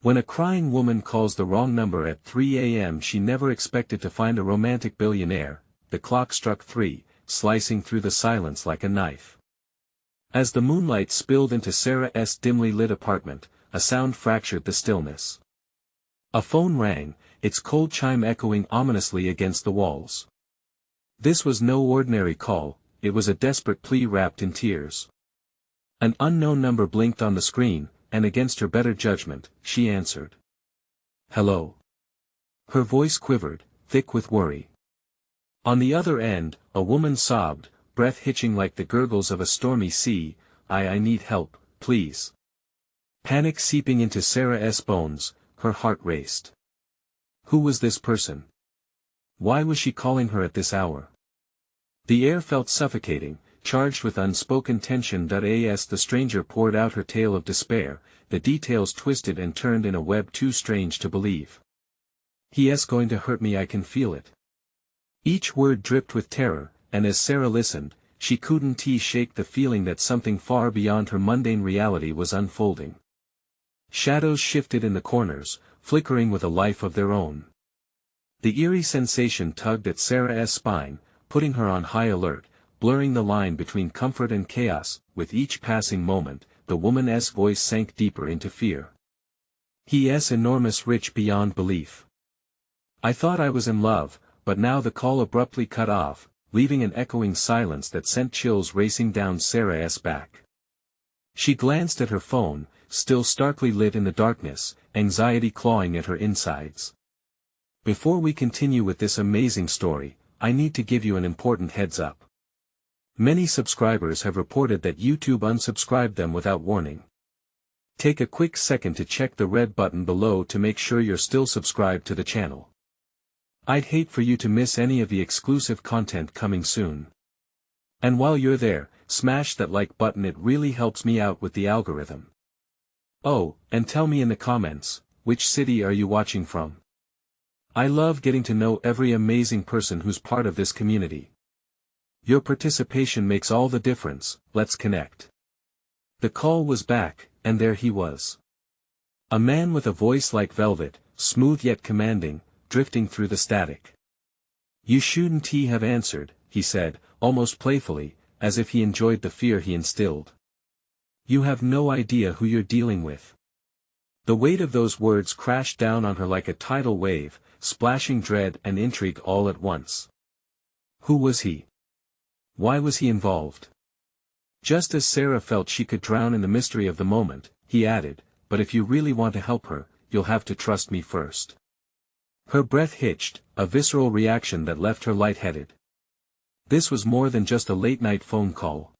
When a crying woman calls the wrong number at 3 a.m. she never expected to find a romantic billionaire. The clock struck 3, slicing through the silence like a knife. As the moonlight spilled into Sarah's dimly lit apartment, a sound fractured the stillness. A phone rang, its cold chime echoing ominously against the walls. This was no ordinary call, it was a desperate plea wrapped in tears. An unknown number blinked on the screen, and against her better judgment, she answered. "Hello." Her voice quivered, thick with worry. On the other end, a woman sobbed, breath hitching like the gurgles of a stormy sea. I need help, please." Panic seeping into Sarah's bones, her heart raced. Who was this person? Why was she calling her at this hour? The air felt suffocating, charged with unspoken tension. As the stranger poured out her tale of despair, the details twisted and turned in a web too strange to believe. "He's going to hurt me, I can feel it." Each word dripped with terror, and as Sarah listened, she couldn't shake the feeling that something far beyond her mundane reality was unfolding. Shadows shifted in the corners, flickering with a life of their own. The eerie sensation tugged at Sarah's spine, putting her on high alert, blurring the line between comfort and chaos. With each passing moment, the woman's voice sank deeper into fear. "He's enormous, rich beyond belief. I thought I was in love," but now the call abruptly cut off, leaving an echoing silence that sent chills racing down Sarah's back. She glanced at her phone, still starkly lit in the darkness, anxiety clawing at her insides. "Before we continue with this amazing story, I need to give you an important heads up. Many subscribers have reported that YouTube unsubscribed them without warning. Take a quick second to check the red button below to make sure you're still subscribed to the channel. I'd hate for you to miss any of the exclusive content coming soon. And while you're there, smash that like button, it really helps me out with the algorithm. Oh, and tell me in the comments, which city are you watching from? I love getting to know every amazing person who's part of this community. Your participation makes all the difference. Let's connect." The call was back, and there he was. A man with a voice like velvet, smooth yet commanding, drifting through the static. "You shouldn't have answered," he said, almost playfully, as if he enjoyed the fear he instilled. "You have no idea who you're dealing with." The weight of those words crashed down on her like a tidal wave, splashing dread and intrigue all at once. Who was he? Why was he involved? Just as Sarah felt she could drown in the mystery of the moment, he added, "But if you really want to help her, you'll have to trust me first." Her breath hitched, a visceral reaction that left her lightheaded. This was more than just a late-night phone call.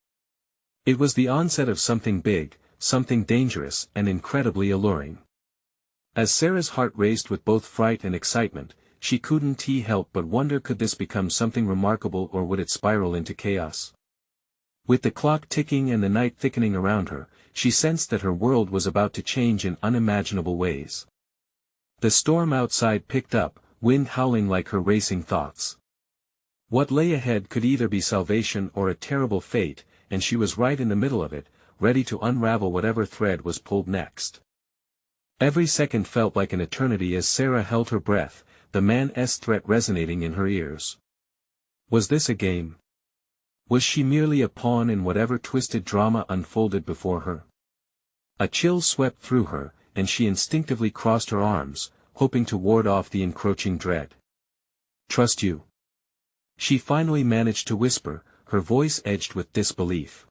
It was the onset of something big, something dangerous and incredibly alluring. As Sarah's heart raced with both fright and excitement, she couldn't help but wonder, could this become something remarkable or would it spiral into chaos? With the clock ticking and the night thickening around her, she sensed that her world was about to change in unimaginable ways. The storm outside picked up, wind howling like her racing thoughts. What lay ahead could either be salvation or a terrible fate, and she was right in the middle of it, ready to unravel whatever thread was pulled next. Every second felt like an eternity as Sarah held her breath, the man's threat resonating in her ears. Was this a game? Was she merely a pawn in whatever twisted drama unfolded before her? A chill swept through her, and she instinctively crossed her arms, hoping to ward off the encroaching dread. "Trust you?" she finally managed to whisper, her voice edged with disbelief.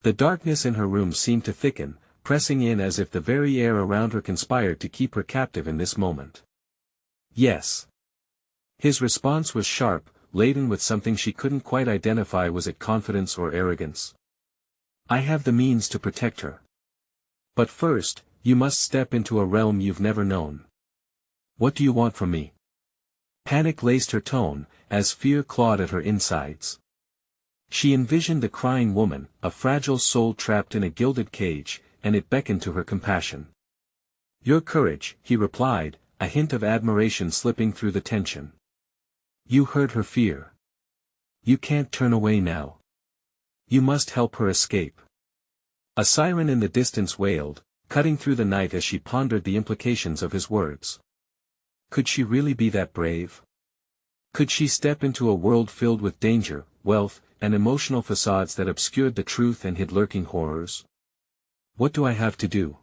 The darkness in her room seemed to thicken, pressing in as if the very air around her conspired to keep her captive in this moment. "Yes." His response was sharp, laden with something she couldn't quite identify. Was it confidence or arrogance? "I have the means to protect her. But first, you must step into a realm you've never known." "What do you want from me?" Panic laced her tone, as fear clawed at her insides. She envisioned the crying woman, a fragile soul trapped in a gilded cage, and it beckoned to her compassion. "Your courage," he replied, a hint of admiration slipping through the tension. "You heard her fear. You can't turn away now. You must help her escape." A siren in the distance wailed, cutting through the night as she pondered the implications of his words. Could she really be that brave? Could she step into a world filled with danger, wealth, and emotional facades that obscured the truth and hid lurking horrors? What do I have to do?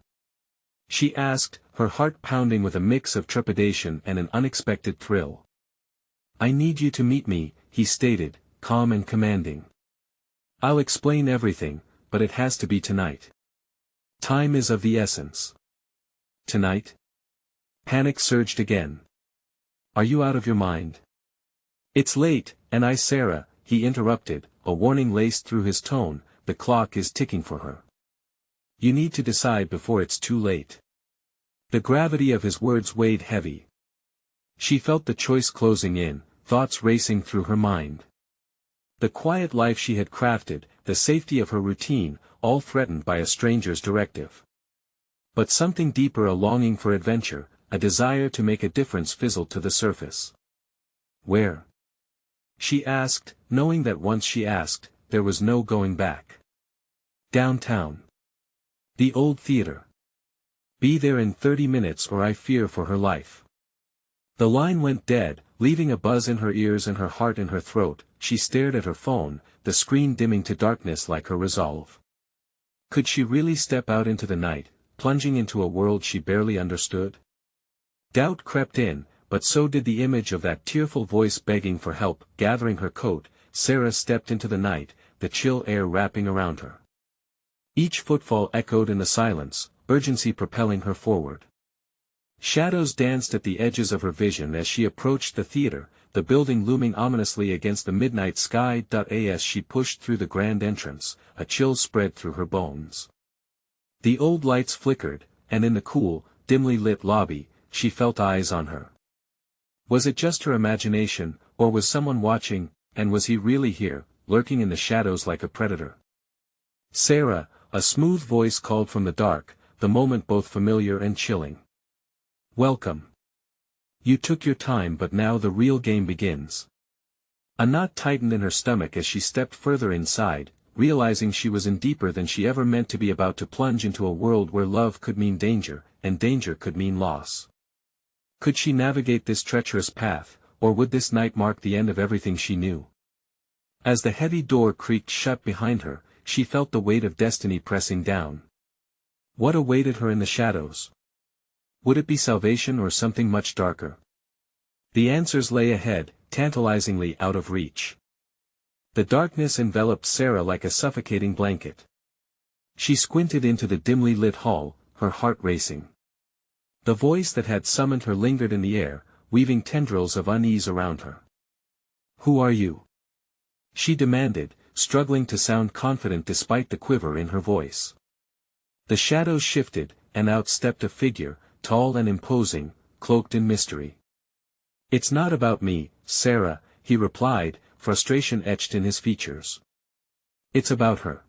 She asked, her heart pounding with a mix of trepidation and an unexpected thrill. I need you to meet me, he stated, calm and commanding. I'll explain everything, but it has to be tonight. Time is of the essence. Tonight? Panic surged again. Are you out of your mind? It's late, and Sarah, he interrupted, a warning laced through his tone, the clock is ticking for her. You need to decide before it's too late. The gravity of his words weighed heavy. She felt the choice closing in, thoughts racing through her mind. The quiet life she had crafted, the safety of her routine, all threatened by a stranger's directive. But something deeper, a longing for adventure, a desire to make a difference, fizzled to the surface. Where? She asked, knowing that once she asked, there was no going back. Downtown. The old theater. Be there in 30 minutes or I fear for her life. The line went dead, leaving a buzz in her ears and her heart in her throat. She stared at her phone, the screen dimming to darkness like her resolve. Could she really step out into the night, plunging into a world she barely understood? Doubt crept in, but so did the image of that tearful voice begging for help. Gathering her coat, Sarah stepped into the night, the chill air wrapping around her. Each footfall echoed in the silence, urgency propelling her forward. Shadows danced at the edges of her vision as she approached the theater, the building looming ominously against the midnight sky. As she pushed through the grand entrance, a chill spread through her bones. The old lights flickered, and in the cool, dimly lit lobby, she felt eyes on her. Was it just her imagination, or was someone watching, and was he really here, lurking in the shadows like a predator? Sarah, a smooth voice called from the dark, the moment both familiar and chilling. Welcome. You took your time, but now the real game begins. A knot tightened in her stomach as she stepped further inside, realizing she was in deeper than she ever meant to be, about to plunge into a world where love could mean danger, and danger could mean loss. Could she navigate this treacherous path, or would this night mark the end of everything she knew? As the heavy door creaked shut behind her, she felt the weight of destiny pressing down. What awaited her in the shadows? Would it be salvation or something much darker? The answers lay ahead, tantalizingly out of reach. The darkness enveloped Sarah like a suffocating blanket. She squinted into the dimly lit hall, her heart racing. The voice that had summoned her lingered in the air, weaving tendrils of unease around her. Who are you? She demanded, struggling to sound confident despite the quiver in her voice. The shadows shifted, and out stepped a figure, tall and imposing, cloaked in mystery. It's not about me, Sarah, he replied, frustration etched in his features. It's about her.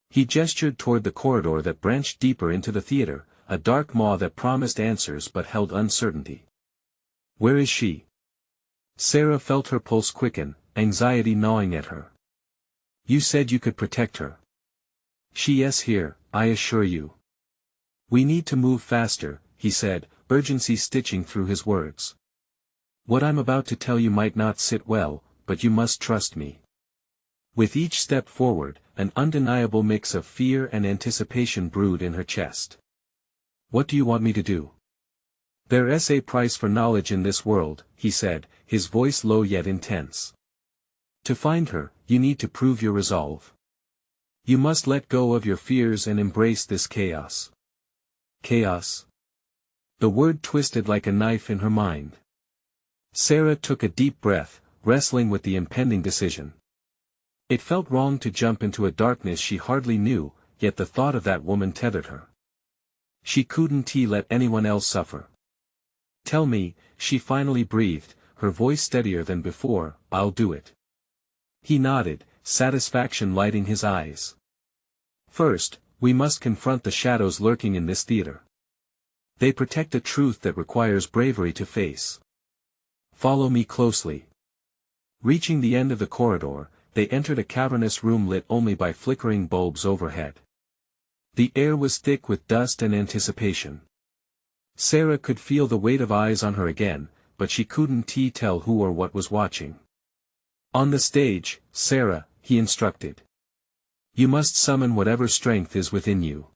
He gestured toward the corridor that branched deeper into the theater, a dark maw that promised answers but held uncertainty. Where is she? Sarah felt her pulse quicken, anxiety gnawing at her. You said you could protect her. Yes, here, I assure you. We need to move faster, he said, urgency stitching through his words. What I'm about to tell you might not sit well, but you must trust me. With each step forward, an undeniable mix of fear and anticipation brewed in her chest. What do you want me to do? There's a price for knowledge in this world, he said, his voice low yet intense. To find her, you need to prove your resolve. You must let go of your fears and embrace this chaos. Chaos? The word twisted like a knife in her mind. Sarah took a deep breath, wrestling with the impending decision. It felt wrong to jump into a darkness she hardly knew, yet the thought of that woman tethered her. She couldn't let anyone else suffer. Tell me, she finally breathed, her voice steadier than before. I'll do it. He nodded, satisfaction lighting his eyes. First, we must confront the shadows lurking in this theater. They protect a truth that requires bravery to face. Follow me closely. Reaching the end of the corridor, they entered a cavernous room lit only by flickering bulbs overhead. The air was thick with dust and anticipation. Sarah could feel the weight of eyes on her again, but she couldn't tell who or what was watching. On the stage, Sarah, he instructed. You must summon whatever strength is within you.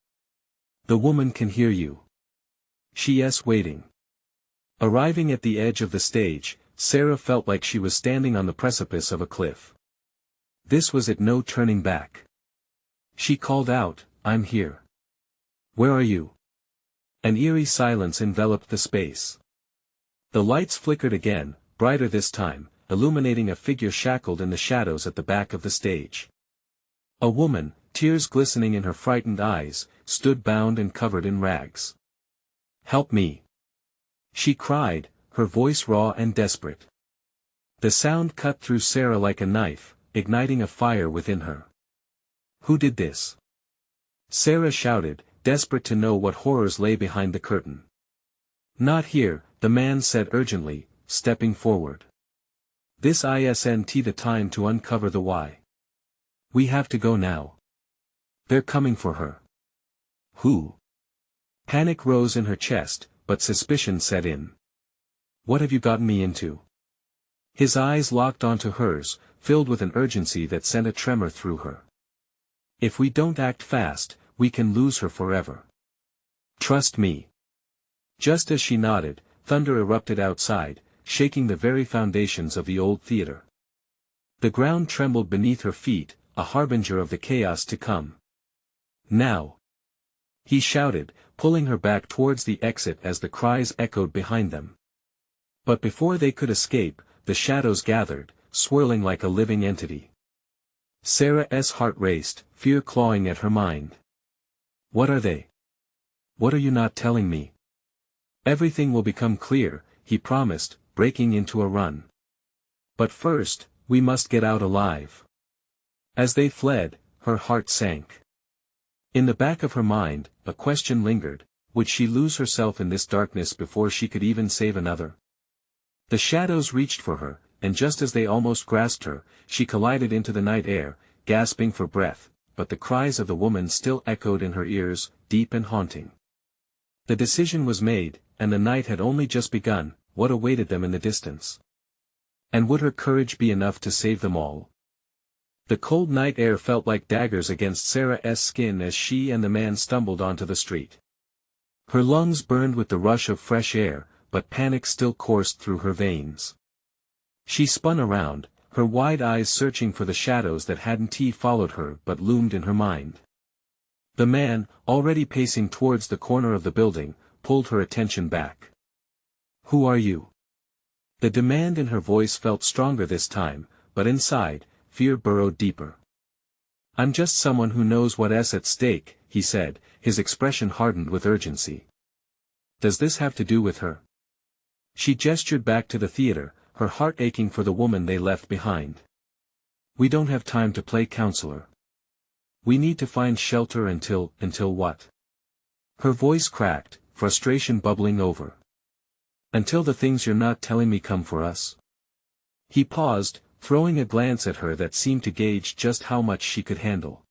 The woman can hear you. She's waiting. Arriving at the edge of the stage, Sarah felt like she was standing on the precipice of a cliff. This was it, no turning back. She called out, I'm here. Where are you? An eerie silence enveloped the space. The lights flickered again, brighter this time, illuminating a figure shackled in the shadows at the back of the stage. A woman, tears glistening in her frightened eyes, stood bound and covered in rags. Help me! She cried, her voice raw and desperate. The sound cut through Sarah like a knife, igniting a fire within her. Who did this? Sarah shouted, desperate to know what horrors lay behind the curtain. Not here, the man said urgently, stepping forward. This isn't the time to uncover the why. We have to go now. They're coming for her. Who? Panic rose in her chest, but suspicion set in. What have you gotten me into? His eyes locked onto hers, filled with an urgency that sent a tremor through her. If we don't act fast, we can lose her forever. Trust me. Just as she nodded, thunder erupted outside, shaking the very foundations of the old theater. The ground trembled beneath her feet, a harbinger of the chaos to come. Now! He shouted, pulling her back towards the exit as the cries echoed behind them. But before they could escape, the shadows gathered, swirling like a living entity. Sarah's heart raced, fear clawing at her mind. What are they? What are you not telling me? Everything will become clear, he promised, breaking into a run. But first, we must get out alive. As they fled, her heart sank. In the back of her mind, a question lingered, would she lose herself in this darkness before she could even save another? The shadows reached for her, and just as they almost grasped her, she collided into the night air, gasping for breath, but the cries of the woman still echoed in her ears, deep and haunting. The decision was made, and the night had only just begun. What awaited them in the distance? And would her courage be enough to save them all? The cold night air felt like daggers against Sarah's skin as she and the man stumbled onto the street. Her lungs burned with the rush of fresh air, but panic still coursed through her veins. She spun around, her wide eyes searching for the shadows that hadn't followed her but loomed in her mind. The man, already pacing towards the corner of the building, pulled her attention back. Who are you? The demand in her voice felt stronger this time, but inside, fear burrowed deeper. I'm just someone who knows what's at stake, he said, his expression hardened with urgency. Does this have to do with her? She gestured back to the theater, her heart aching for the woman they left behind. We don't have time to play counselor. We need to find shelter until what? Her voice cracked, frustration bubbling over. Until the things you're not telling me come for us. He paused, throwing a glance at her that seemed to gauge just how much she could handle.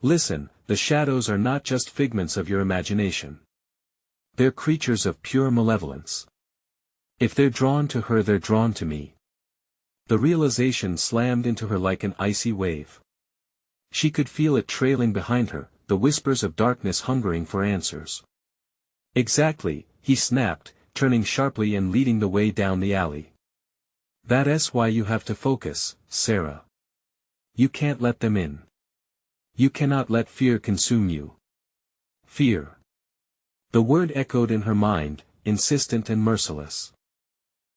Listen, the shadows are not just figments of your imagination. They're creatures of pure malevolence. If they're drawn to her, they're drawn to me. The realization slammed into her like an icy wave. She could feel it trailing behind her, the whispers of darkness hungering for answers. Exactly, he snapped, turning sharply and leading the way down the alley. That's why you have to focus, Sarah. You can't let them in. You cannot let fear consume you. Fear. The word echoed in her mind, insistent and merciless.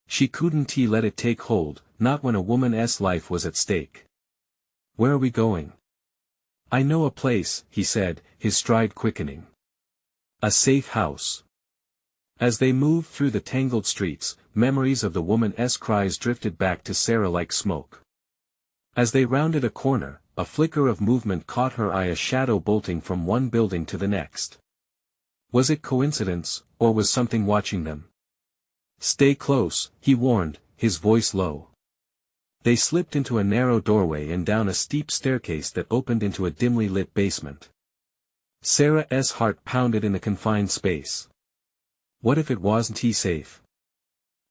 She couldn't let it take hold, not when a woman's life was at stake. Where are we going? I know a place, he said, his stride quickening. A safe house. As they moved through the tangled streets, memories of the woman's cries drifted back to Sarah like smoke. As they rounded a corner, a flicker of movement caught her eye, a shadow bolting from one building to the next. Was it coincidence, or was something watching them? Stay close, he warned, his voice low. They slipped into a narrow doorway and down a steep staircase that opened into a dimly lit basement. Sarah's heart pounded in the confined space. What if it wasn't he safe?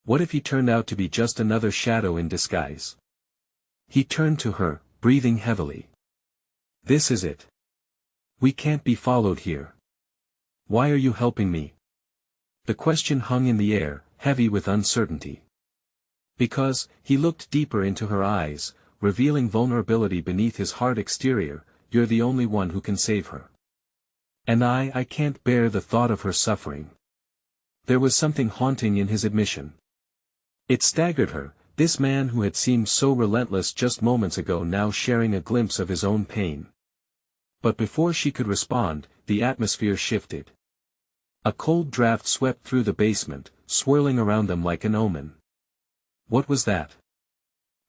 What if he turned out to be just another shadow in disguise? He turned to her, breathing heavily. This is it. We can't be followed here. Why are you helping me? The question hung in the air, heavy with uncertainty. Because, he looked deeper into her eyes, revealing vulnerability beneath his hard exterior, you're the only one who can save her. And I can't bear the thought of her suffering. There was something haunting in his admission. It staggered her, this man who had seemed so relentless just moments ago now sharing a glimpse of his own pain. But before she could respond, the atmosphere shifted. A cold draft swept through the basement, swirling around them like an omen. What was that?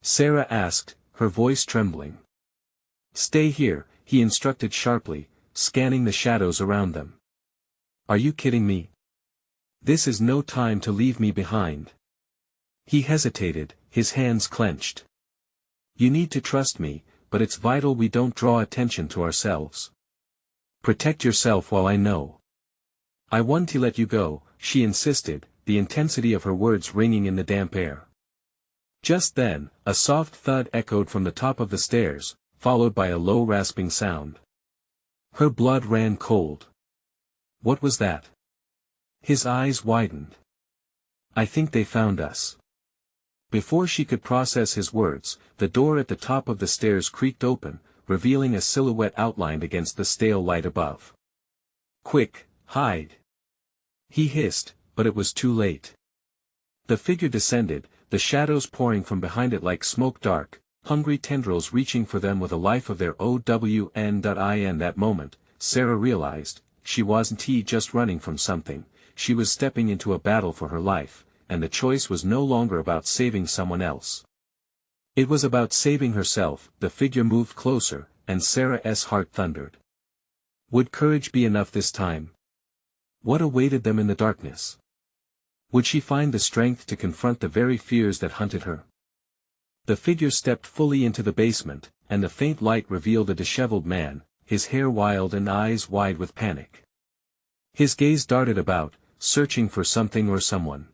Sarah asked, her voice trembling. Stay here, he instructed sharply, scanning the shadows around them. Are you kidding me? This is no time to leave me behind. He hesitated, his hands clenched. You need to trust me, but it's vital we don't draw attention to ourselves. Protect yourself while I know. I want to let you go, she insisted, the intensity of her words ringing in the damp air. Just then, a soft thud echoed from the top of the stairs, followed by a low rasping sound. Her blood ran cold. What was that? His eyes widened. I think they found us. Before she could process his words, the door at the top of the stairs creaked open, revealing a silhouette outlined against the stale light above. Quick, hide! He hissed, but it was too late. The figure descended, the shadows pouring from behind it like smoke dark, hungry tendrils reaching for them with a life of their own. That moment, Sarah realized, she wasn't just running from something, she was stepping into a battle for her life, and the choice was no longer about saving someone else. It was about saving herself. The figure moved closer, and Sarah's heart thundered. Would courage be enough this time? What awaited them in the darkness? Would she find the strength to confront the very fears that hunted her? The figure stepped fully into the basement, and the faint light revealed a disheveled man, his hair wild and eyes wide with panic. His gaze darted about, searching for something or someone.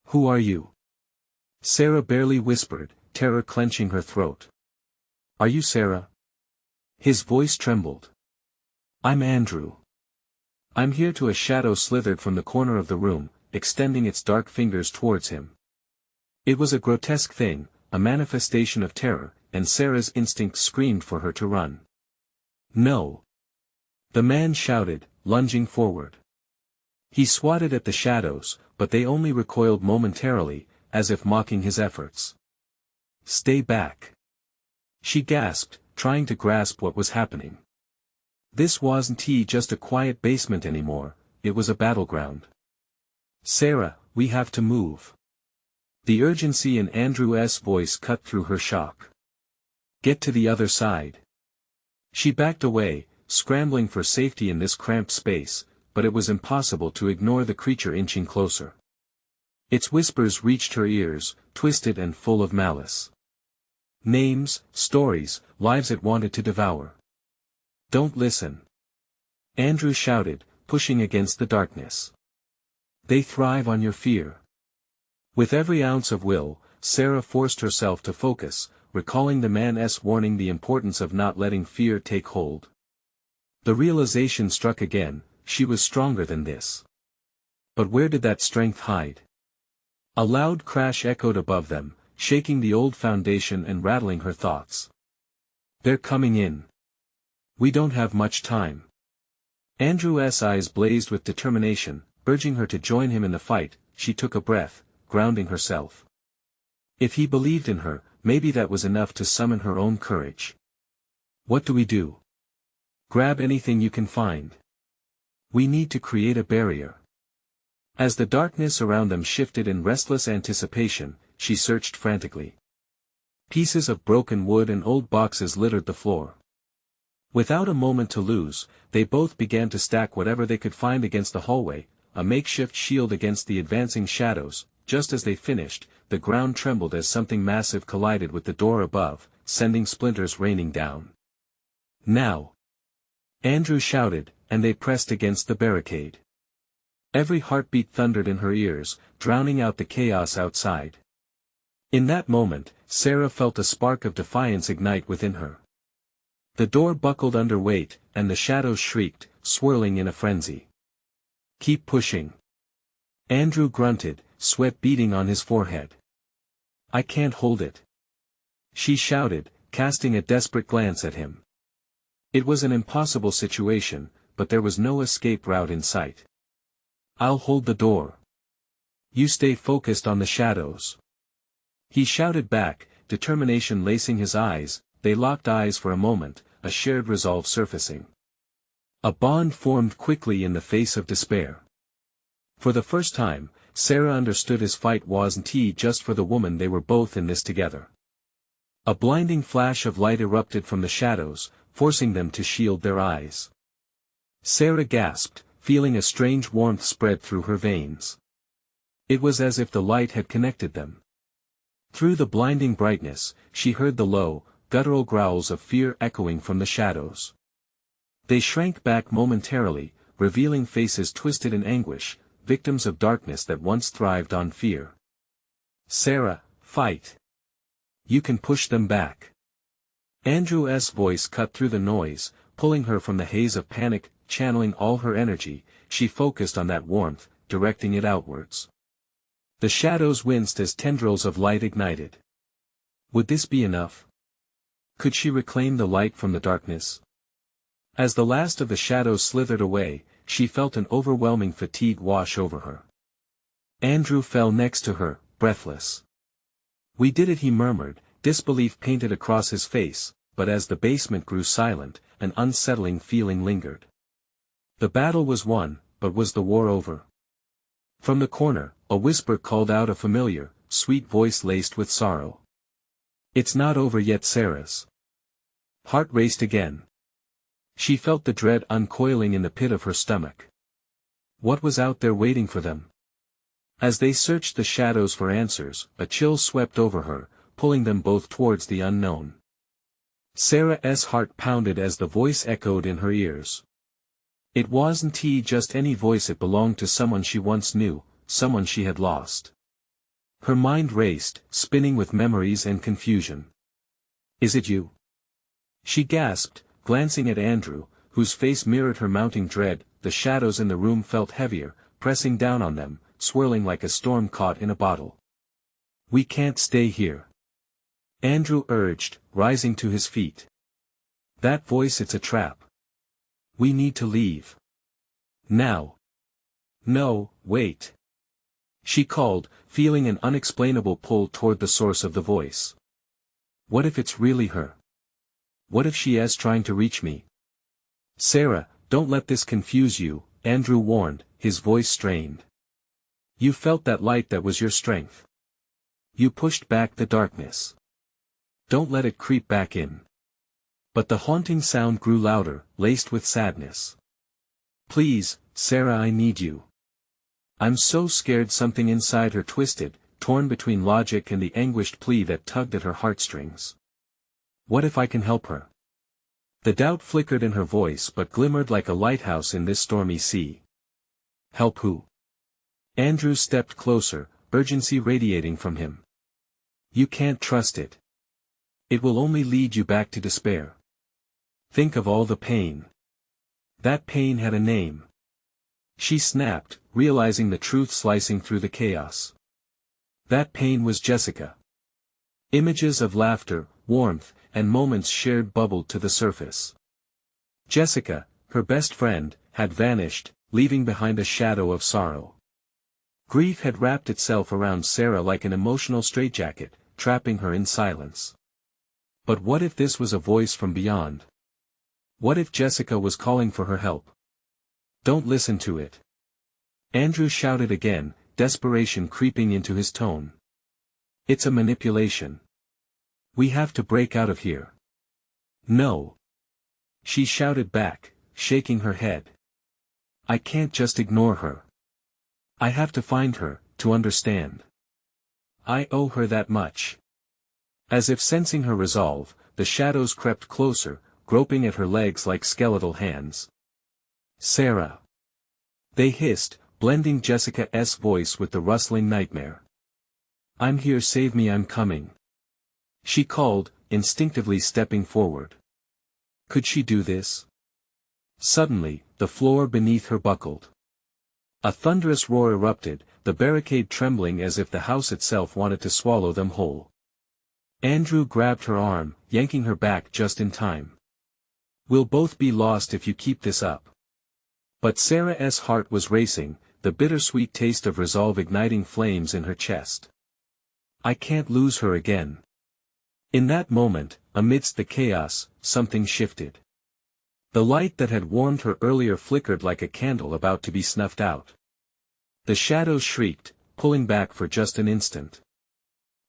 Who are you? Sarah barely whispered, terror clenching her throat. Are you Sarah? His voice trembled. I'm Andrew. I'm here to. A shadow slithered from the corner of the room, extending its dark fingers towards him. It was a grotesque thing, a manifestation of terror, and Sarah's instinct screamed for her to run. No! The man shouted, lunging forward. He swatted at the shadows, but they only recoiled momentarily, as if mocking his efforts. Stay back! She gasped, trying to grasp what was happening. This wasn't just a quiet basement anymore, it was a battleground. Sarah, we have to move. The urgency in Andrew's voice cut through her shock. Get to the other side. She backed away, scrambling for safety in this cramped space, but it was impossible to ignore the creature inching closer. Its whispers reached her ears, twisted and full of malice. Names, stories, lives it wanted to devour. Don't listen. Andrew shouted, pushing against the darkness. They thrive on your fear. With every ounce of will, Sarah forced herself to focus, recalling the man's warning, the importance of not letting fear take hold. The realization struck again, she was stronger than this. But where did that strength hide? A loud crash echoed above them, shaking the old foundation and rattling her thoughts. They're coming in. We don't have much time. Andrew's eyes blazed with determination, urging her to join him in the fight. She took a breath, grounding herself. If he believed in her, maybe that was enough to summon her own courage. What do we do? Grab anything you can find. We need to create a barrier. As the darkness around them shifted in restless anticipation, she searched frantically. Pieces of broken wood and old boxes littered the floor. Without a moment to lose, they both began to stack whatever they could find against the hallway, a makeshift shield against the advancing shadows. Just as they finished, the ground trembled as something massive collided with the door above, sending splinters raining down. Now! Andrew shouted, and they pressed against the barricade. Every heartbeat thundered in her ears, drowning out the chaos outside. In that moment, Sarah felt a spark of defiance ignite within her. The door buckled under weight, and the shadows shrieked, swirling in a frenzy. "Keep pushing." Andrew grunted, sweat beading on his forehead. "I can't hold it," she shouted, casting a desperate glance at him. It was an impossible situation, but there was no escape route in sight. "I'll hold the door. You stay focused on the shadows," he shouted back, determination lacing his eyes. They locked eyes for a moment, a shared resolve surfacing. A bond formed quickly in the face of despair. For the first time, Sarah understood his fight wasn't just for the woman. They were both in this together. A blinding flash of light erupted from the shadows, forcing them to shield their eyes. Sarah gasped, feeling a strange warmth spread through her veins. It was as if the light had connected them. Through the blinding brightness, she heard the low, guttural growls of fear echoing from the shadows. They shrank back momentarily, revealing faces twisted in anguish, victims of darkness that once thrived on fear. "Sarah, fight. You can push them back." Andrew's voice cut through the noise, pulling her from the haze of panic. Channeling all her energy, she focused on that warmth, directing it outwards. The shadows winced as tendrils of light ignited. Would this be enough? Could she reclaim the light from the darkness? As the last of the shadows slithered away, she felt an overwhelming fatigue wash over her. Andrew fell next to her, breathless. "We did it," he murmured, disbelief painted across his face, but as the basement grew silent, an unsettling feeling lingered. The battle was won, but was the war over? From the corner, a whisper called out, a familiar, sweet voice laced with sorrow. "It's not over yet." Sarah's heart raced again. She felt the dread uncoiling in the pit of her stomach. What was out there waiting for them? As they searched the shadows for answers, a chill swept over her, pulling them both towards the unknown. Sarah's heart pounded as the voice echoed in her ears. It wasn't just any voice. It belonged to someone she once knew, someone she had lost. Her mind raced, spinning with memories and confusion. "Is it you?" she gasped, glancing at Andrew, whose face mirrored her mounting dread. The shadows in the room felt heavier, pressing down on them, swirling like a storm caught in a bottle. "We can't stay here," Andrew urged, rising to his feet. "That voice, it's a trap. We need to leave. Now." "No, wait," she called, feeling an unexplainable pull toward the source of the voice. "What if it's really her? What if she is trying to reach me?" "Sarah, don't let this confuse you," Andrew warned, his voice strained. "You felt that light. That was your strength. You pushed back the darkness. Don't let it creep back in." But the haunting sound grew louder, laced with sadness. "Please, Sarah, I need you. I'm so scared." Something inside her twisted, torn between logic and the anguished plea that tugged at her heartstrings. "What if I can help her?" The doubt flickered in her voice but glimmered like a lighthouse in this stormy sea. "Help who?" Andrew stepped closer, urgency radiating from him. "You can't trust it. It will only lead you back to despair. Think of all the pain. That pain had a name." She snapped, realizing the truth slicing through the chaos. That pain was Jessica. Images of laughter, warmth, and moments shared bubbled to the surface. Jessica, her best friend, had vanished, leaving behind a shadow of sorrow. Grief had wrapped itself around Sarah like an emotional straitjacket, trapping her in silence. But what if this was a voice from beyond? What if Jessica was calling for her help? "Don't listen to it," Andrew shouted again, desperation creeping into his tone. "It's a manipulation. We have to break out of here." "No," she shouted back, shaking her head. "I can't just ignore her. I have to find her, to understand. I owe her that much." As if sensing her resolve, the shadows crept closer, groping at her legs like skeletal hands. "Sarah!" they hissed, blending Jessica's voice with the rustling nightmare. "I'm here, save me, I'm coming," she called, instinctively stepping forward. Could she do this? Suddenly, the floor beneath her buckled. A thunderous roar erupted, the barricade trembling as if the house itself wanted to swallow them whole. Andrew grabbed her arm, yanking her back just in time. "We'll both be lost if you keep this up." But Sarah's heart was racing, the bittersweet taste of resolve igniting flames in her chest. "I can't lose her again." In that moment, amidst the chaos, something shifted. The light that had warmed her earlier flickered like a candle about to be snuffed out. The shadows shrieked, pulling back for just an instant.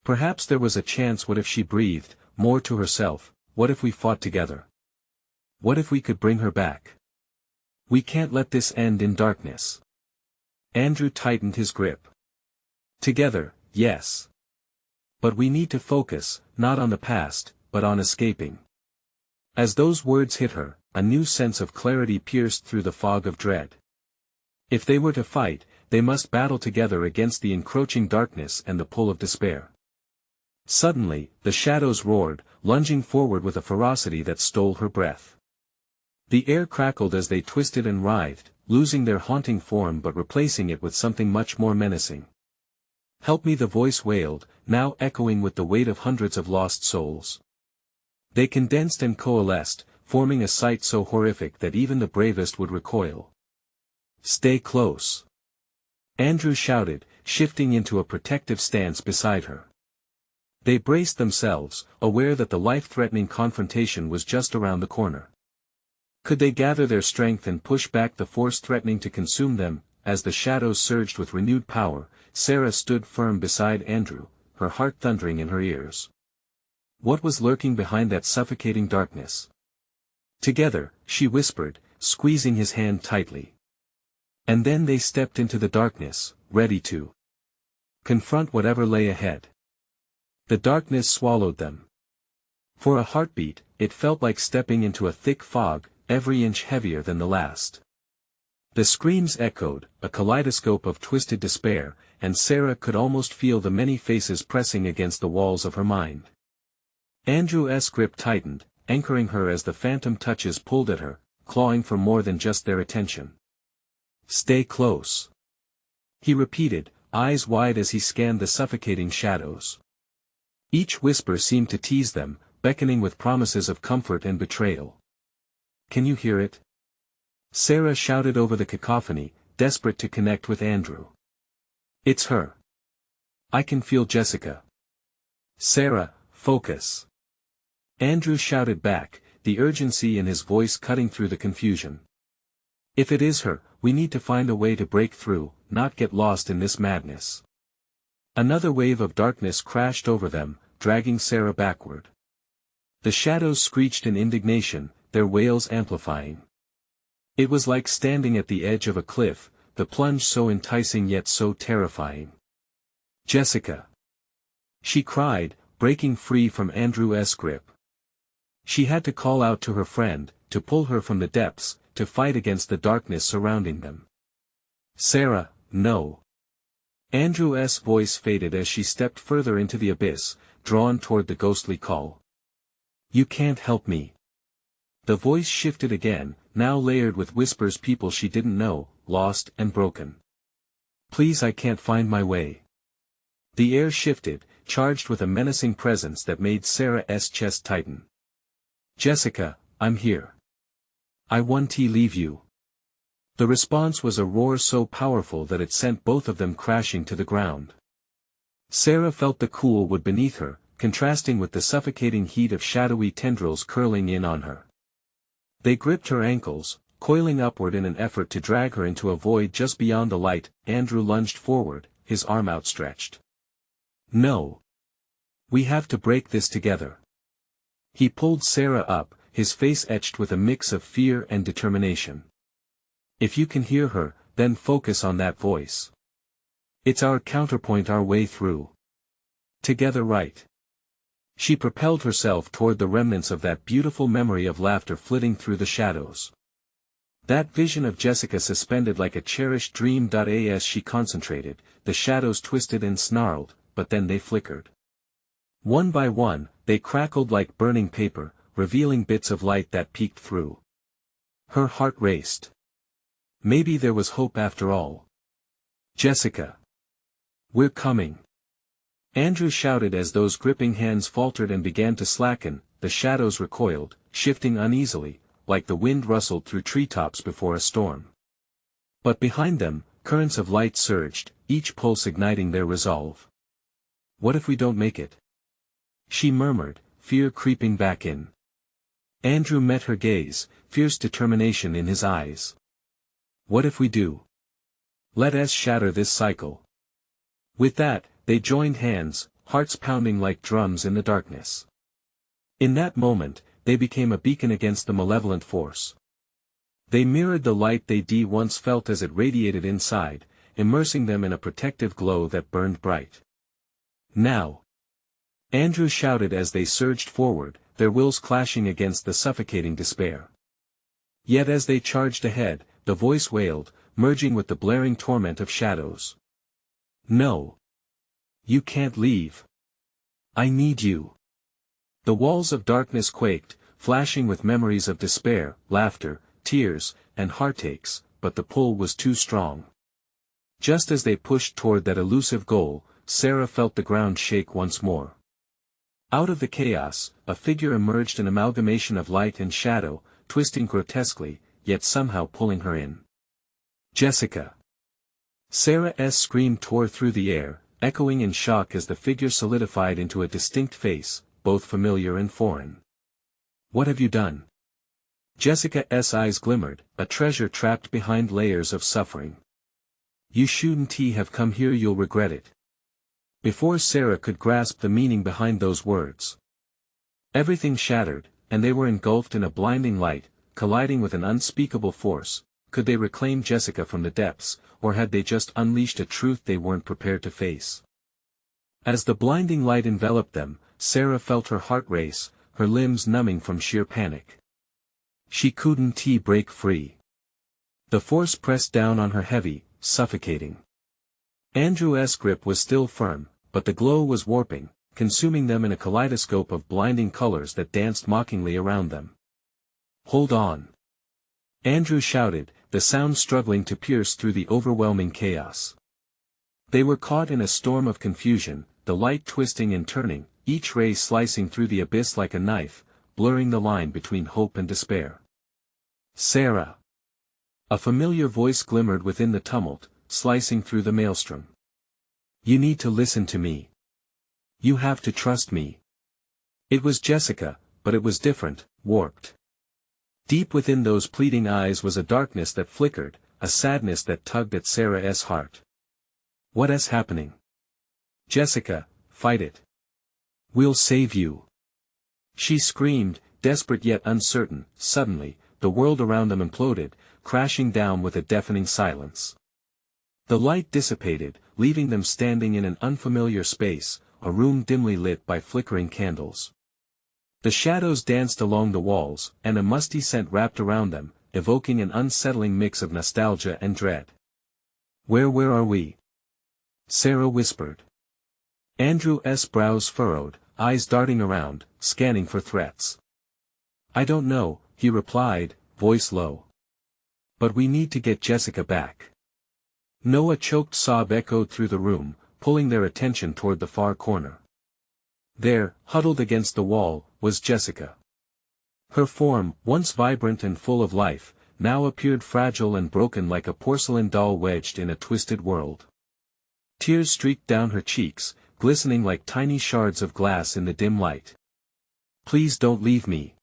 Perhaps there was a chance. What if she breathed, more to herself, what if we fought together? What if we could bring her back? We can't let this end in darkness. Andrew tightened his grip. Together, yes. But we need to focus, not on the past, but on escaping. As those words hit her, a new sense of clarity pierced through the fog of dread. If they were to fight, they must battle together against the encroaching darkness and the pull of despair. Suddenly, the shadows roared, lunging forward with a ferocity that stole her breath. The air crackled as they twisted and writhed, losing their haunting form but replacing it with something much more menacing. "Help me," the voice wailed, now echoing with the weight of hundreds of lost souls. They condensed and coalesced, forming a sight so horrific that even the bravest would recoil. "Stay close," Andrew shouted, shifting into a protective stance beside her. They braced themselves, aware that the life-threatening confrontation was just around the corner. Could they gather their strength and push back the force threatening to consume them? As the shadows surged with renewed power, Sarah stood firm beside Andrew, her heart thundering in her ears. What was lurking behind that suffocating darkness? "Together," she whispered, squeezing his hand tightly. And then they stepped into the darkness, ready to confront whatever lay ahead. The darkness swallowed them. For a heartbeat, it felt like stepping into a thick fog, every inch heavier than the last. The screams echoed, a kaleidoscope of twisted despair, and Sarah could almost feel the many faces pressing against the walls of her mind. Andrew's grip tightened, anchoring her as the phantom touches pulled at her, clawing for more than just their attention. "Stay close," he repeated, eyes wide as he scanned the suffocating shadows. Each whisper seemed to tease them, beckoning with promises of comfort and betrayal. "Can you hear it?" Sarah shouted over the cacophony, desperate to connect with Andrew. "It's her. I can feel Jessica." "Sarah, focus." Andrew shouted back, the urgency in his voice cutting through the confusion. "If it is her, we need to find a way to break through, not get lost in this madness." Another wave of darkness crashed over them, dragging Sarah backward. The shadows screeched in indignation, their wails amplifying. It was like standing at the edge of a cliff, the plunge so enticing yet so terrifying. "Jessica!" she cried, breaking free from Andrew's grip. She had to call out to her friend, to pull her from the depths, to fight against the darkness surrounding them. "Sarah, no." Andrew's voice faded as she stepped further into the abyss, drawn toward the ghostly call. "You can't help me." The voice shifted again, now layered with whispers, people she didn't know, lost and broken. "Please, I can't find my way." The air shifted, charged with a menacing presence that made Sarah's chest tighten. "Jessica, I'm here. I won't leave you." The response was a roar so powerful that it sent both of them crashing to the ground. Sarah felt the cool wood beneath her, contrasting with the suffocating heat of shadowy tendrils curling in on her. They gripped her ankles, coiling upward in an effort to drag her into a void just beyond the light. Andrew lunged forward, his arm outstretched. "No. We have to break this together." He pulled Sarah up, his face etched with a mix of fear and determination. "If you can hear her, then focus on that voice. It's our counterpoint, our way through. Together, right?" She propelled herself toward the remnants of that beautiful memory of laughter flitting through the shadows. That vision of Jessica suspended like a cherished dream. As she concentrated, the shadows twisted and snarled, but then they flickered. One by one, they crackled like burning paper, revealing bits of light that peeked through. Her heart raced. Maybe there was hope after all. Jessica. We're coming. Andrew shouted as those gripping hands faltered and began to slacken. The shadows recoiled, shifting uneasily, like the wind rustled through treetops before a storm. But behind them, currents of light surged, each pulse igniting their resolve. What if we don't make it? She murmured, fear creeping back in. Andrew met her gaze, fierce determination in his eyes. What if we do? Let us shatter this cycle. With that, they joined hands, hearts pounding like drums in the darkness. In that moment, they became a beacon against the malevolent force. They mirrored the light they once felt as it radiated inside, immersing them in a protective glow that burned bright. Now! Andrew shouted as they surged forward, their wills clashing against the suffocating despair. Yet as they charged ahead, the voice wailed, merging with the blaring torment of shadows. No! You can't leave. I need you. The walls of darkness quaked, flashing with memories of despair, laughter, tears, and heartaches, but the pull was too strong. Just as they pushed toward that elusive goal, Sarah felt the ground shake once more. Out of the chaos, a figure emerged, an amalgamation of light and shadow, twisting grotesquely, yet somehow pulling her in. Jessica! Sarah's scream tore through the air, echoing in shock as the figure solidified into a distinct face, both familiar and foreign. What have you done? Jessica's eyes glimmered, a treasure trapped behind layers of suffering. You shouldn't have come here, you'll regret it. Before Sarah could grasp the meaning behind those words, everything shattered, and they were engulfed in a blinding light, colliding with an unspeakable force. Could they reclaim Jessica from the depths, or had they just unleashed a truth they weren't prepared to face? As the blinding light enveloped them, Sarah felt her heart race, her limbs numbing from sheer panic. She couldn't break free. The force pressed down on her heavy, suffocating. Andrew's grip was still firm, but the glow was warping, consuming them in a kaleidoscope of blinding colors that danced mockingly around them. Hold on! Andrew shouted, the sound struggling to pierce through the overwhelming chaos. They were caught in a storm of confusion, the light twisting and turning, each ray slicing through the abyss like a knife, blurring the line between hope and despair. Sarah! A familiar voice glimmered within the tumult, slicing through the maelstrom. You need to listen to me. You have to trust me. It was Jessica, but it was different, warped. Deep within those pleading eyes was a darkness that flickered, a sadness that tugged at Sarah's heart. What is happening? Jessica, fight it. We'll save you. She screamed, desperate yet uncertain. Suddenly, the world around them imploded, crashing down with a deafening silence. The light dissipated, leaving them standing in an unfamiliar space, a room dimly lit by flickering candles. The shadows danced along the walls, and a musty scent wrapped around them, evoking an unsettling mix of nostalgia and dread. Where are we? Sarah whispered. Andrew's brows furrowed, eyes darting around, scanning for threats. I don't know, he replied, voice low. But we need to get Jessica back. No, a choked sob echoed through the room, pulling their attention toward the far corner. There, huddled against the wall, was Jessica. Her form, once vibrant and full of life, now appeared fragile and broken like a porcelain doll wedged in a twisted world. Tears streaked down her cheeks, glistening like tiny shards of glass in the dim light. Please don't leave me.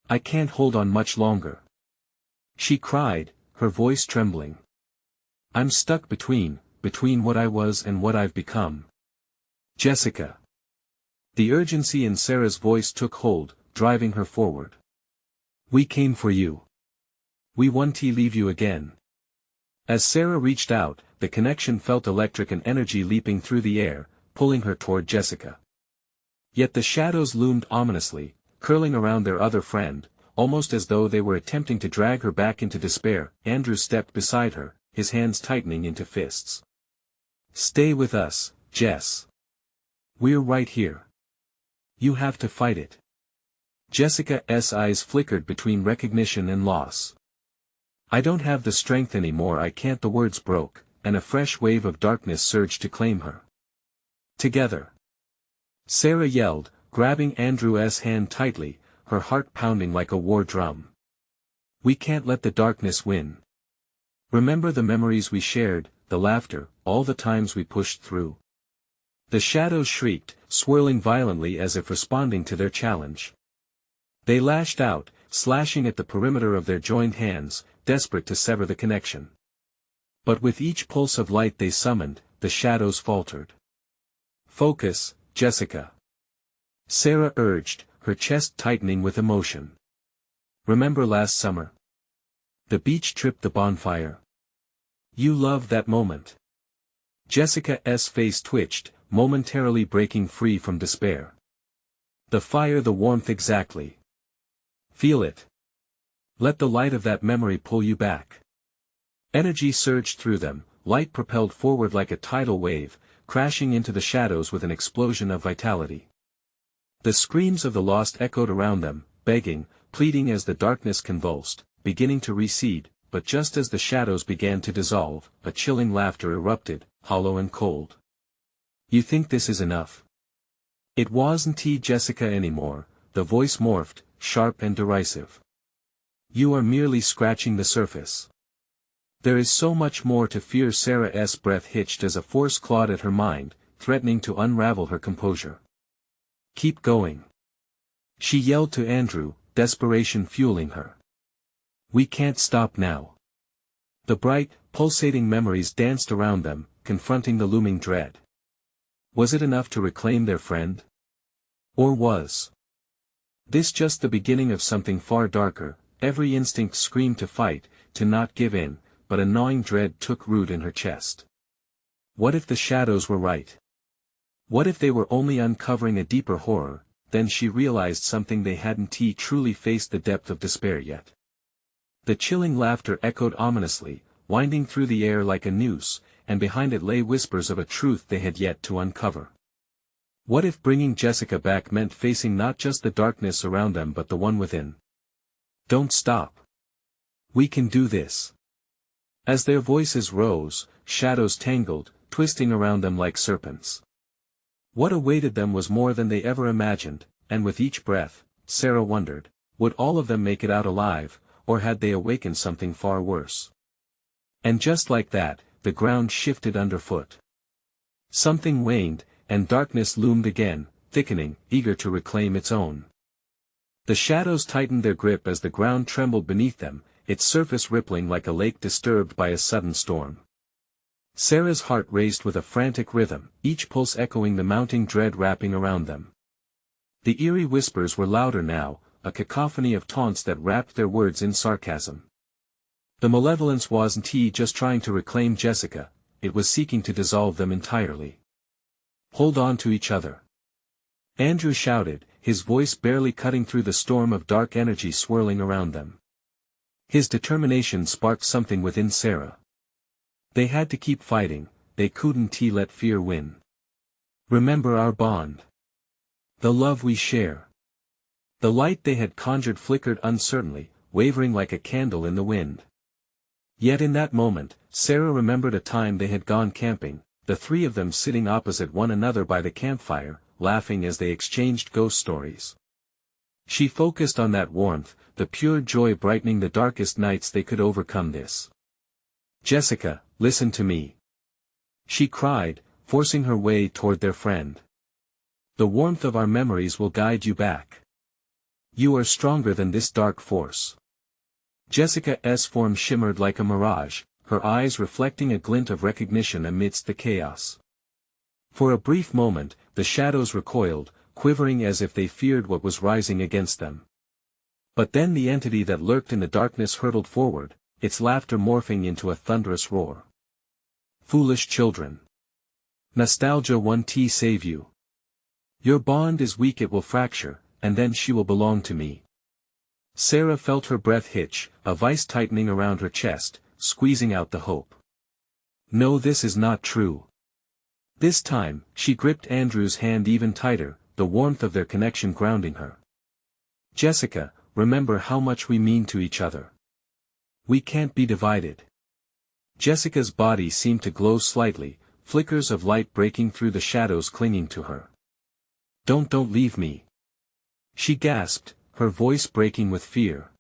I can't hold on much longer. She cried, her voice trembling. I'm stuck between what I was and what I've become. Jessica. The urgency in Sarah's voice took hold, driving her forward. We came for you. We won't leave you again. As Sarah reached out, the connection felt electric and energy leaping through the air, pulling her toward Jessica. Yet the shadows loomed ominously, curling around their other friend, almost as though they were attempting to drag her back into despair. Andrew stepped beside her, his hands tightening into fists. "Stay with us, Jess. We're right here. You have to fight it." Jessica's eyes flickered between recognition and loss. "I don't have the strength anymore, I can't." The words broke, and a fresh wave of darkness surged to claim her. "Together!" Sarah yelled, grabbing Andrew's hand tightly, her heart pounding like a war drum. "We can't let the darkness win. Remember the memories we shared, the laughter, all the times we pushed through." The shadows shrieked, swirling violently as if responding to their challenge. They lashed out, slashing at the perimeter of their joined hands, desperate to sever the connection. But with each pulse of light they summoned, the shadows faltered. "Focus, Jessica," Sarah urged, her chest tightening with emotion. "Remember last summer? The beach trip, the bonfire. You loved that moment." Jessica's face twitched, momentarily breaking free from despair. "The fire, the warmth, exactly. Feel it. Let the light of that memory pull you back." Energy surged through them, light propelled forward like a tidal wave, crashing into the shadows with an explosion of vitality. The screams of the lost echoed around them, begging, pleading as the darkness convulsed, beginning to recede, but just as the shadows began to dissolve, a chilling laughter erupted, hollow and cold. "You think this is enough?" It wasn't Jessica anymore, the voice morphed, sharp and derisive. "You are merely scratching the surface. There is so much more to fear." Sarah's breath hitched as a force clawed at her mind, threatening to unravel her composure. "Keep going," she yelled to Andrew, desperation fueling her. "We can't stop now." The bright, pulsating memories danced around them, confronting the looming dread. Was it enough to reclaim their friend? Or was this just the beginning of something far darker? Every instinct screamed to fight, to not give in, but a gnawing dread took root in her chest. What if the shadows were right? What if they were only uncovering a deeper horror? Then she realized something: they hadn't truly faced the depth of despair yet. The chilling laughter echoed ominously, winding through the air like a noose, and behind it lay whispers of a truth they had yet to uncover. What if bringing Jessica back meant facing not just the darkness around them but the one within? "Don't stop. We can do this." As their voices rose, shadows tangled, twisting around them like serpents. What awaited them was more than they ever imagined, and with each breath, Sarah wondered, would all of them make it out alive, or had they awakened something far worse? And just like that, the ground shifted underfoot. Something waned, and darkness loomed again, thickening, eager to reclaim its own. The shadows tightened their grip as the ground trembled beneath them, its surface rippling like a lake disturbed by a sudden storm. Sarah's heart raced with a frantic rhythm, each pulse echoing the mounting dread wrapping around them. The eerie whispers were louder now, a cacophony of taunts that wrapped their words in sarcasm. The malevolence wasn't just trying to reclaim Jessica, it was seeking to dissolve them entirely. "Hold on to each other," Andrew shouted, his voice barely cutting through the storm of dark energy swirling around them. His determination sparked something within Sarah. They had to keep fighting, they couldn't let fear win. "Remember our bond. The love we share." The light they had conjured flickered uncertainly, wavering like a candle in the wind. Yet in that moment, Sarah remembered a time they had gone camping, the three of them sitting opposite one another by the campfire, laughing as they exchanged ghost stories. She focused on that warmth, the pure joy brightening the darkest nights. They could overcome this. "Jessica, listen to me," she cried, forcing her way toward their friend. "The warmth of our memories will guide you back. You are stronger than this dark force." Jessica's form shimmered like a mirage, her eyes reflecting a glint of recognition amidst the chaos. For a brief moment, the shadows recoiled, quivering as if they feared what was rising against them. But then the entity that lurked in the darkness hurtled forward, its laughter morphing into a thunderous roar. "Foolish children! Nostalgia won't save you. Your bond is weak, it will fracture, and then she will belong to me. Sarah felt her breath hitch, a vice tightening around her chest, squeezing out the hope. No, this is not true. This time, she gripped Andrew's hand even tighter, the warmth of their connection grounding her. Jessica, remember how much we mean to each other. We can't be divided. Jessica's body seemed to glow slightly, flickers of light breaking through the shadows clinging to her. Don't leave me. She gasped, her voice breaking with fear.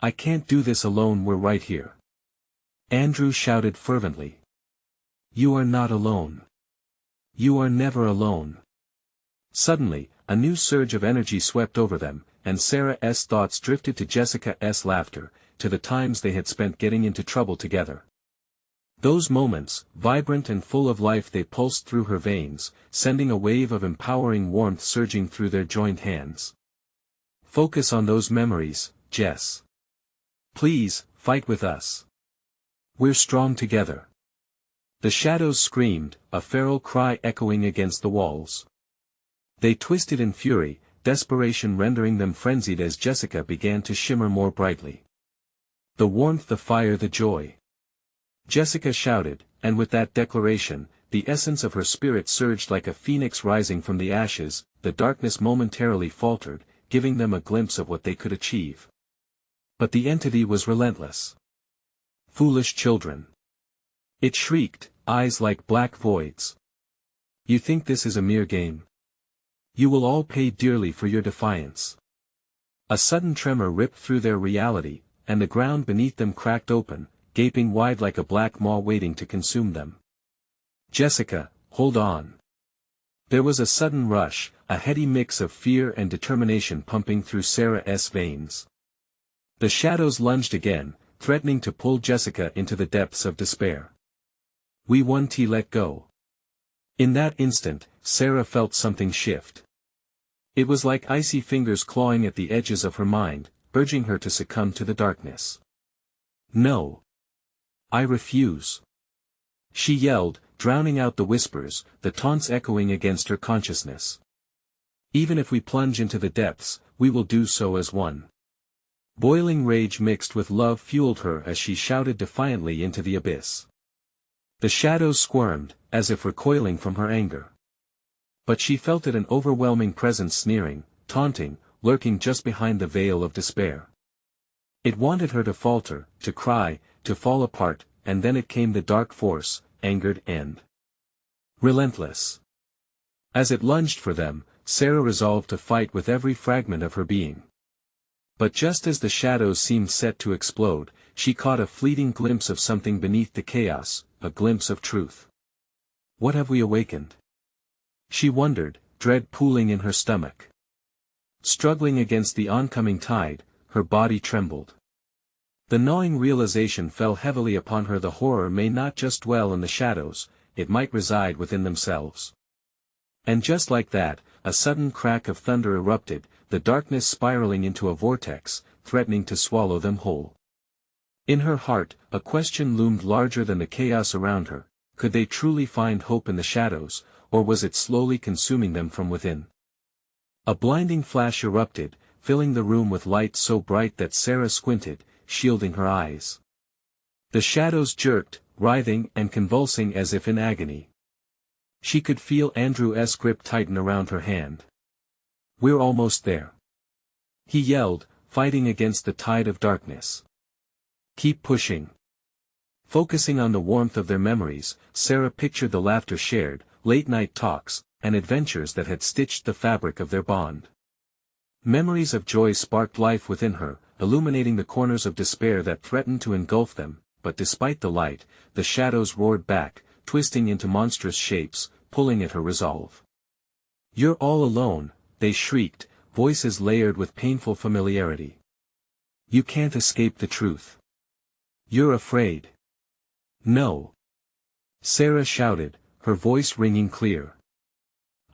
I can't do this alone, we're right here. Andrew shouted fervently. You are not alone. You are never alone. Suddenly, a new surge of energy swept over them, and Sarah's thoughts drifted to Jessica's laughter, to the times they had spent getting into trouble together. Those moments, vibrant and full of life, they pulsed through her veins, sending a wave of empowering warmth surging through their joined hands. Focus on those memories, Jess. Please, fight with us. We're strong together. The shadows screamed, a feral cry echoing against the walls. They twisted in fury, desperation rendering them frenzied as Jessica began to shimmer more brightly. The warmth, the fire, the joy. Jessica shouted, and with that declaration, the essence of her spirit surged like a phoenix rising from the ashes. The darkness momentarily faltered, giving them a glimpse of what they could achieve. But the entity was relentless. Foolish children. It shrieked, eyes like black voids. You think this is a mere game? You will all pay dearly for your defiance. A sudden tremor ripped through their reality, and the ground beneath them cracked open, gaping wide like a black maw waiting to consume them. Jessica, hold on. There was a sudden rush, a heady mix of fear and determination pumping through Sarah's veins. The shadows lunged again, threatening to pull Jessica into the depths of despair. We won't let go. In that instant, Sarah felt something shift. It was like icy fingers clawing at the edges of her mind, urging her to succumb to the darkness. No. I refuse. She yelled, drowning out the whispers, the taunts echoing against her consciousness. Even if we plunge into the depths, we will do so as one. Boiling rage mixed with love fueled her as she shouted defiantly into the abyss. The shadows squirmed, as if recoiling from her anger. But she felt it, an overwhelming presence sneering, taunting, lurking just behind the veil of despair. It wanted her to falter, to cry, to fall apart, and then it came, the dark force, angered and relentless. As it lunged for them, Sarah resolved to fight with every fragment of her being. But just as the shadows seemed set to explode, she caught a fleeting glimpse of something beneath the chaos, a glimpse of truth. What have we awakened? She wondered, dread pooling in her stomach. Struggling against the oncoming tide, her body trembled. The gnawing realization fell heavily upon her: the horror may not just dwell in the shadows, it might reside within themselves. And just like that, a sudden crack of thunder erupted, the darkness spiraling into a vortex, threatening to swallow them whole. In her heart, a question loomed larger than the chaos around her: could they truly find hope in the shadows, or was it slowly consuming them from within? A blinding flash erupted, filling the room with light so bright that Sarah squinted, shielding her eyes. The shadows jerked, writhing and convulsing as if in agony. She could feel Andrew's grip tighten around her hand. We're almost there. He yelled, fighting against the tide of darkness. Keep pushing. Focusing on the warmth of their memories, Sarah pictured the laughter shared, late-night talks, and adventures that had stitched the fabric of their bond. Memories of joy sparked life within her, illuminating the corners of despair that threatened to engulf them, but despite the light, the shadows roared back, twisting into monstrous shapes, pulling at her resolve. You're all alone, they shrieked, voices layered with painful familiarity. You can't escape the truth. You're afraid. No. Sarah shouted, her voice ringing clear.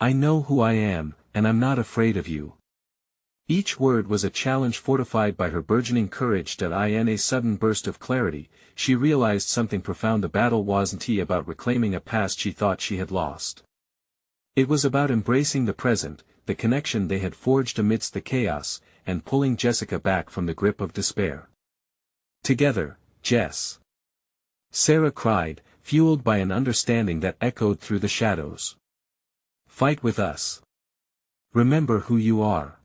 I know who I am, and I'm not afraid of you. Each word was a challenge fortified by her burgeoning courage. In a sudden burst of clarity, she realized something profound: the battle wasn't about reclaiming a past she thought she had lost. It was about embracing the present, the connection they had forged amidst the chaos, and pulling Jessica back from the grip of despair. Together, Jess. Sarah cried, fueled by an understanding that echoed through the shadows. Fight with us. Remember who you are.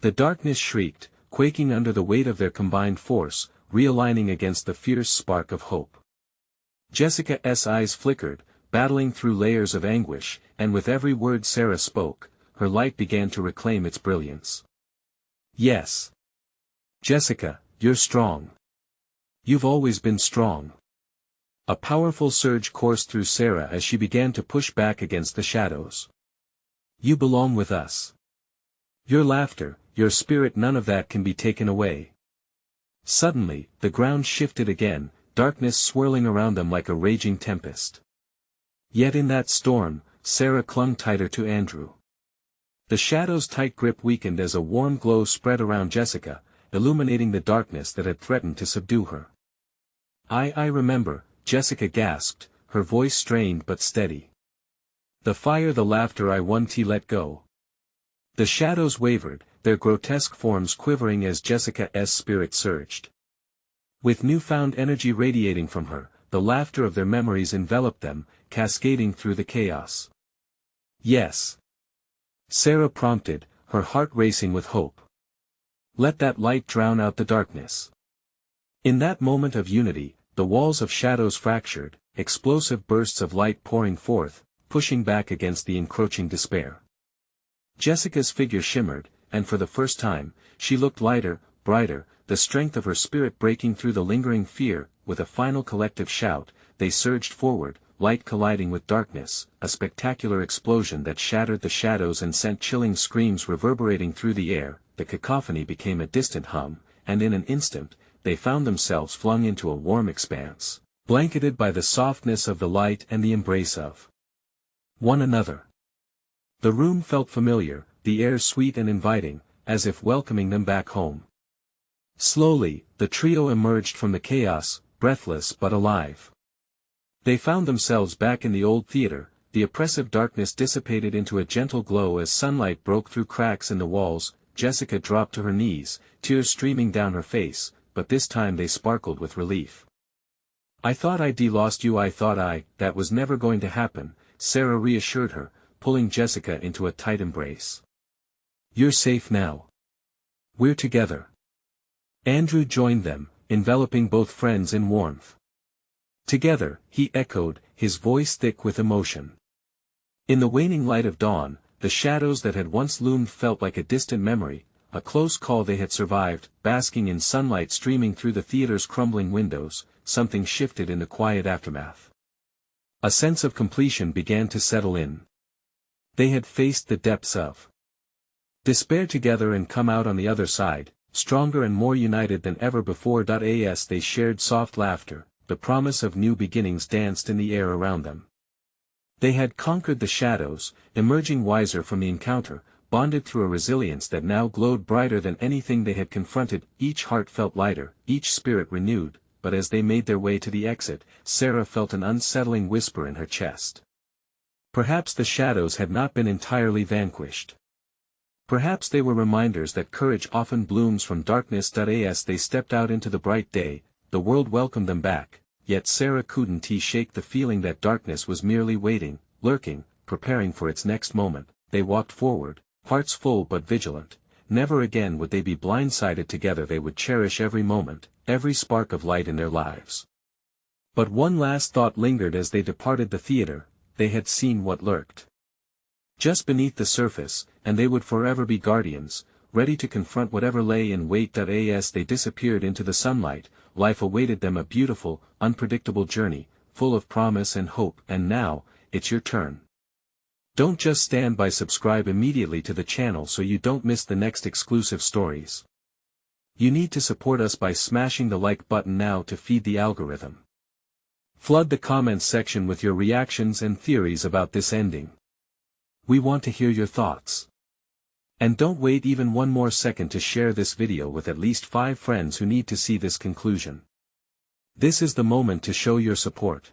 The darkness shrieked, quaking under the weight of their combined force, realigning against the fierce spark of hope. Jessica's eyes flickered, battling through layers of anguish, and with every word Sarah spoke, her light began to reclaim its brilliance. Yes. Jessica, you're strong. You've always been strong. A powerful surge coursed through Sarah as she began to push back against the shadows. You belong with us. Your laughter, your spirit, none of that can be taken away. Suddenly, the ground shifted again, darkness swirling around them like a raging tempest. Yet in that storm, Sarah clung tighter to Andrew. The shadow's tight grip weakened as a warm glow spread around Jessica, illuminating the darkness that had threatened to subdue her. I remember, Jessica gasped, her voice strained but steady. The fire, the laughter, I won't let go. The shadows wavered, their grotesque forms quivering as Jessica's spirit surged. With newfound energy radiating from her, the laughter of their memories enveloped them, cascading through the chaos. Yes. Sarah prompted, her heart racing with hope. Let that light drown out the darkness. In that moment of unity, the walls of shadows fractured, explosive bursts of light pouring forth, pushing back against the encroaching despair. Jessica's figure shimmered, and for the first time, she looked lighter, brighter, the strength of her spirit breaking through the lingering fear. With a final collective shout, they surged forward, light colliding with darkness, a spectacular explosion that shattered the shadows and sent chilling screams reverberating through the air. The cacophony became a distant hum, and in an instant, they found themselves flung into a warm expanse, blanketed by the softness of the light and the embrace of one another. The room felt familiar, the air sweet and inviting, as if welcoming them back home. Slowly, the trio emerged from the chaos, breathless but alive. They found themselves back in the old theater, the oppressive darkness dissipated into a gentle glow as sunlight broke through cracks in the walls. Jessica dropped to her knees, tears streaming down her face, but this time they sparkled with relief. I thought I'd lost you, that was never going to happen, Sarah reassured her, pulling Jessica into a tight embrace. You're safe now. We're together. Andrew joined them, enveloping both friends in warmth. Together, he echoed, his voice thick with emotion. In the waning light of dawn, the shadows that had once loomed felt like a distant memory, a close call they had survived. Basking in sunlight streaming through the theater's crumbling windows, something shifted in the quiet aftermath. A sense of completion began to settle in. They had faced the depths of despair together and come out on the other side, stronger and more united than ever before. As they shared soft laughter, the promise of new beginnings danced in the air around them. They had conquered the shadows, emerging wiser from the encounter, bonded through a resilience that now glowed brighter than anything they had confronted. Each heart felt lighter, each spirit renewed, but as they made their way to the exit, Sarah felt an unsettling whisper in her chest. Perhaps the shadows had not been entirely vanquished. Perhaps they were reminders that courage often blooms from darkness. As they stepped out into the bright day, the world welcomed them back, yet Sarah couldn't shake the feeling that darkness was merely waiting, lurking, preparing for its next moment. They walked forward, hearts full but vigilant. Never again would they be blindsided. Together they would cherish every moment, every spark of light in their lives. But one last thought lingered as they departed the theater. They had seen what lurked just beneath the surface, and they would forever be guardians, ready to confront whatever lay in wait. As they disappeared into the sunlight, life awaited them, a beautiful, unpredictable journey, full of promise and hope. And now, it's your turn. Don't just stand by, subscribe immediately to the channel so you don't miss the next exclusive stories. You need to support us by smashing the like button now to feed the algorithm. Flood the comments section with your reactions and theories about this ending. We want to hear your thoughts. And don't wait even one more second to share this video with at least 5 friends who need to see this conclusion. This is the moment to show your support.